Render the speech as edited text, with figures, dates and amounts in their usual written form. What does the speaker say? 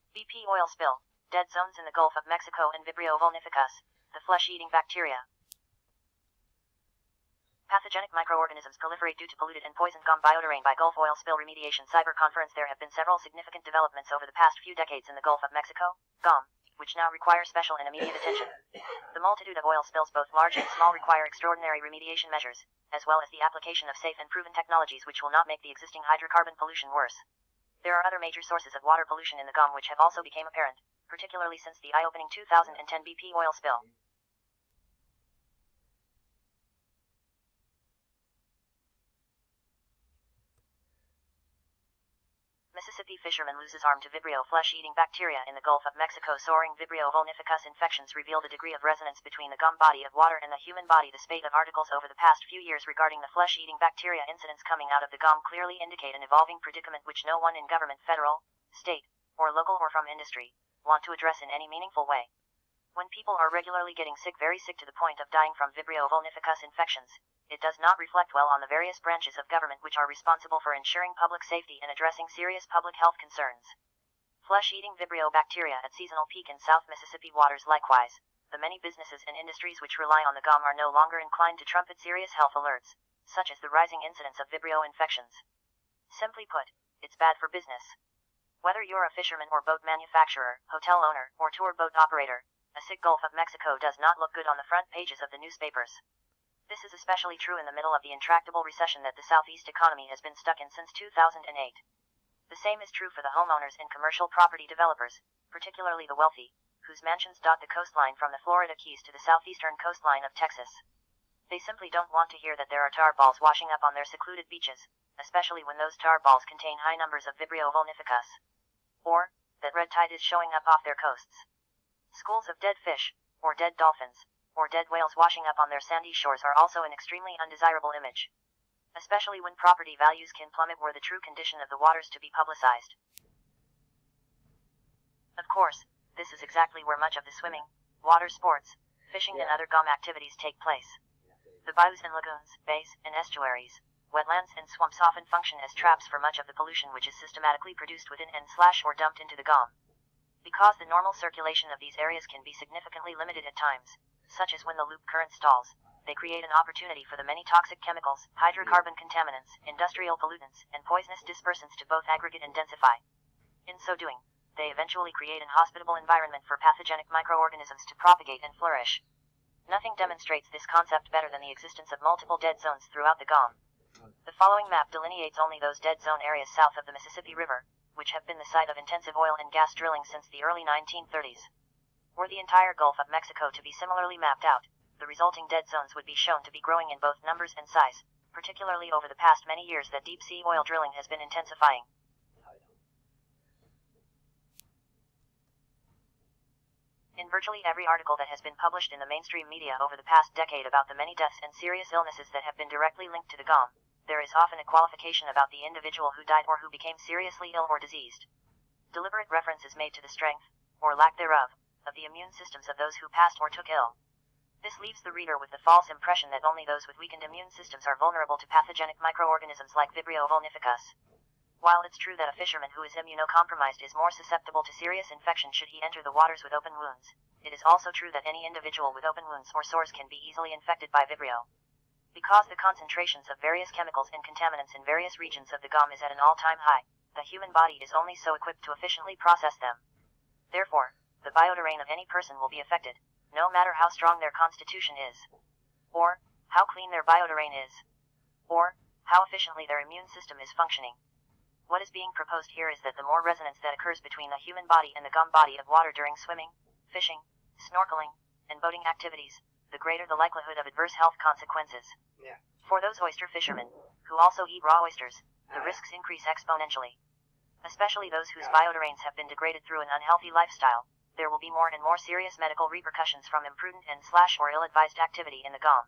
BP oil spill, dead zones in the Gulf of Mexico and Vibrio vulnificus, the flesh-eating bacteria. Pathogenic microorganisms proliferate due to polluted and poisoned gum bioterrain by Gulf oil spill remediation cyber conference. There have been several significant developments over the past few decades in the Gulf of Mexico, GOM, which now require special and immediate attention. The multitude of oil spills, both large and small, require extraordinary remediation measures, as well as the application of safe and proven technologies which will not make the existing hydrocarbon pollution worse. There are other major sources of water pollution in the GOM which have also become apparent, particularly since the eye-opening 2010 BP oil spill. Mississippi fisherman loses arm to Vibrio flesh-eating bacteria in the Gulf of Mexico. Soaring Vibrio vulnificus infections reveal the degree of resonance between the gum body of water and the human body. The spate of articles over the past few years regarding the flesh-eating bacteria incidents coming out of the gum clearly indicate an evolving predicament which no one in government, federal, state, or local, or from industry, want to address in any meaningful way. When people are regularly getting sick, very sick to the point of dying from Vibrio vulnificus infections, it does not reflect well on the various branches of government which are responsible for ensuring public safety and addressing serious public health concerns. Flesh-eating Vibrio bacteria at seasonal peak in South Mississippi waters. Likewise, the many businesses and industries which rely on the GOM are no longer inclined to trumpet serious health alerts, such as the rising incidence of Vibrio infections. Simply put, it's bad for business. Whether you're a fisherman or boat manufacturer, hotel owner, or tour boat operator, a sick Gulf of Mexico does not look good on the front pages of the newspapers. This is especially true in the middle of the intractable recession that the Southeast economy has been stuck in since 2008. The same is true for the homeowners and commercial property developers, particularly the wealthy, whose mansions dot the coastline from the Florida Keys to the southeastern coastline of Texas. They simply don't want to hear that there are tar balls washing up on their secluded beaches, especially when those tar balls contain high numbers of Vibrio vulnificus. Or, that red tide is showing up off their coasts. Schools of dead fish, or dead dolphins, or dead whales washing up on their sandy shores are also an extremely undesirable image, especially when property values can plummet were the true condition of the waters to be publicized. Of course, this is exactly where much of the swimming, water sports, fishing and other GOM activities take place. The bayous and lagoons, bays, and estuaries, wetlands and swamps often function as traps for much of the pollution which is systematically produced within and/or dumped into the GOM. Because the normal circulation of these areas can be significantly limited at times, such as when the loop current stalls, they create an opportunity for the many toxic chemicals, hydrocarbon contaminants, industrial pollutants, and poisonous dispersants to both aggregate and densify. In so doing, they eventually create an hospitable environment for pathogenic microorganisms to propagate and flourish. Nothing demonstrates this concept better than the existence of multiple dead zones throughout the GOM. The following map delineates only those dead zone areas south of the Mississippi River, which have been the site of intensive oil and gas drilling since the early 1930s. Were the entire Gulf of Mexico to be similarly mapped out, the resulting dead zones would be shown to be growing in both numbers and size, particularly over the past many years that deep-sea oil drilling has been intensifying. In virtually every article that has been published in the mainstream media over the past decade about the many deaths and serious illnesses that have been directly linked to the GOM, there is often a qualification about the individual who died or who became seriously ill or diseased. Deliberate reference is made to the strength, or lack thereof, of the immune systems of those who passed or took ill. This leaves the reader with the false impression that only those with weakened immune systems are vulnerable to pathogenic microorganisms like Vibrio vulnificus. While it's true that a fisherman who is immunocompromised is more susceptible to serious infection should he enter the waters with open wounds, it is also true that any individual with open wounds or sores can be easily infected by Vibrio. Because the concentrations of various chemicals and contaminants in various regions of the GOM is at an all-time high, the human body is only so equipped to efficiently process them. Therefore, the bioterrain of any person will be affected, no matter how strong their constitution is, or how clean their bioterrain is, or how efficiently their immune system is functioning. What is being proposed here is that the more resonance that occurs between the human body and the GOM body of water during swimming, fishing, snorkeling, and boating activities, the greater the likelihood of adverse health consequences. For those oyster fishermen, who also eat raw oysters, the risks increase exponentially. Especially those whose bioterrains have been degraded through an unhealthy lifestyle, there will be more and more serious medical repercussions from imprudent and/or ill-advised activity in the GOM.